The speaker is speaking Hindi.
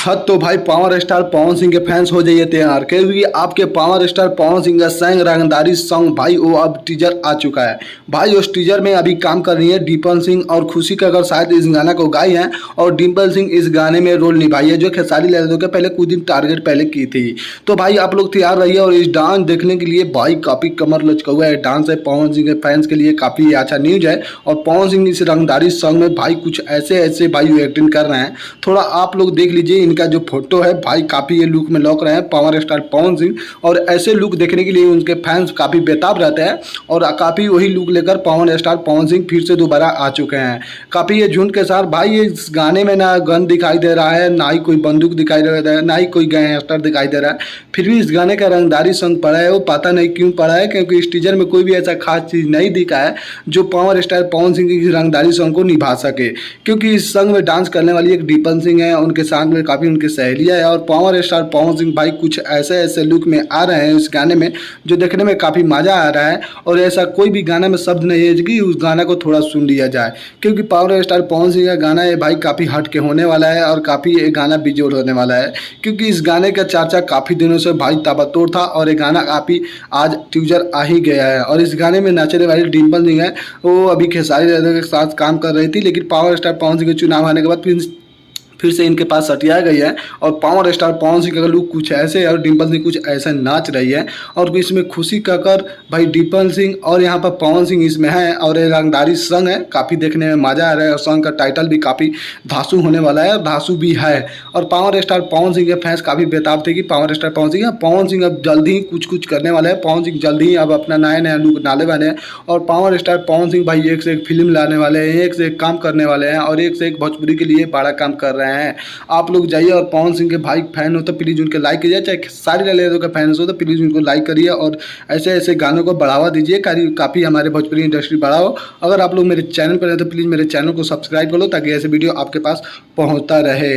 हाँ तो भाई पावर स्टार पवन सिंह के फैंस हो जाइए तैयार, क्योंकि आपके पावर स्टार पवन सिंह का संग रंगदारी सॉन्ग भाई वो अब टीजर आ चुका है। भाई उस टीजर में अभी काम कर रही है डिम्पल सिंह और खुशी कक्कड़ शायद इस गाना को गाई है और डिम्पल सिंह इस गाने में रोल निभाई है जो खेसारी लाल यादव के पहले कुछ दिन टारगेट पहले की थी। तो भाई आप लोग तैयार रहिए और इस डांस देखने के लिए भाई काफी कमर लचका हुआ है डांस है। पवन सिंह के फैंस के लिए काफी अच्छा न्यूज है और पवन सिंह इस रंगदारी सॉन्ग में भाई कुछ ऐसे ऐसे भाई एक्टिंग कर रहे हैं। थोड़ा आप लोग देख लीजिए इनका जो फोटो है भाई काफी ये लुक में लौक रहे हैं पावर स्टार पवन सिंह, और ऐसे लुक देखने के लिए उनके फैंस काफी बेताब रहते हैं और काफी वही लुक लेकर पावर स्टार पवन सिंह फिर से दोबारा आ चुके हैं काफी ये झुंड के साथ। भाई ये इस गाने में ना गन दिखाई दे रहा है, ना ही कोई बंदूक दिखाई दे रहा है, ना ही कोई गैंगस्टर दिखाई दे रहा है, फिर भी इस गाने का रंगदारी सॉन्ग पड़ा है। वो पता नहीं क्यों पड़ा है, क्योंकि इस टीजर में कोई भी ऐसा खास चीज नहीं दिखा है जो पावर स्टार पवन सिंह की रंगदारी सॉन्ग को निभा सके। क्योंकि इस सॉन्ग में डांस करने वाली एक डिम्पल सिंह है, उनके साथ में काफी उनकी सहेलियां है और पावर स्टार पवन सिंह भाई कुछ ऐसे ऐसे लुक में आ रहे हैं इस गाने में जो देखने में काफी मजा आ रहा है। और ऐसा कोई भी गाना में शब्द नहीं है कि उस गाना को थोड़ा सुन लिया जाए, क्योंकि पावर स्टार पवन सिंह का गाना है भाई काफी हट के होने वाला है और काफी ये गाना बेजोड़ होने वाला है। क्योंकि इस गाने का चर्चा काफी दिनों से भाई ताबड़तोड़ था और ये गाना काफी आज टीजर आ ही गया है। और इस गाने में नाचने वाली डिम्पल सिंह है वो अभी खेसारी यादव के साथ काम कर रही थी, लेकिन पावर स्टार पवन सिंह के चुनाव आने के बाद फिर से इनके पास सटिया गई है और पावर स्टार पवन सिंह का लुक कुछ ऐसे है और डिम्पल सिंह कुछ ऐसे नाच रही है। और इसमें खुशी कक्कड़ भाई डिम्पल सिंह और यहाँ पर पवन सिंह इसमें है और ये रंगदारी सॉन्ग है, काफ़ी देखने में मजा आ रहा है और सॉन्ग का टाइटल भी काफ़ी धांसू होने वाला है और धांसू भी है। और पावर स्टार पवन सिंह के फैंस काफ़ी बेताब थे कि पावर स्टार पवन सिंह अब जल्दी ही कुछ करने वाले हैं। पवन सिंह जल्दी ही अब अपना नया नया लुक डालने वाले हैं और पावर स्टार पवन सिंह भाई एक से एक फिल्म लाने वाले हैं, एक से एक काम करने वाले हैं और एक से एक भोजपुरी के लिए बड़ा काम कर रहे हैं। आप लोग जाइए और पवन सिंह के भाई फैन हो तो प्लीज़ उनके लाइक कीजिए, चाहे सारे लाल यादव के फैंस हो तो प्लीज़ उनको लाइक करिए और ऐसे ऐसे गानों को बढ़ावा दीजिए, काफ़ी हमारे भोजपुरी इंडस्ट्री बढ़ाओ। अगर आप लोग मेरे चैनल पर हैं तो प्लीज़ मेरे चैनल को सब्सक्राइब कर लो ताकि ऐसे वीडियो आपके पास पहुँचता रहे।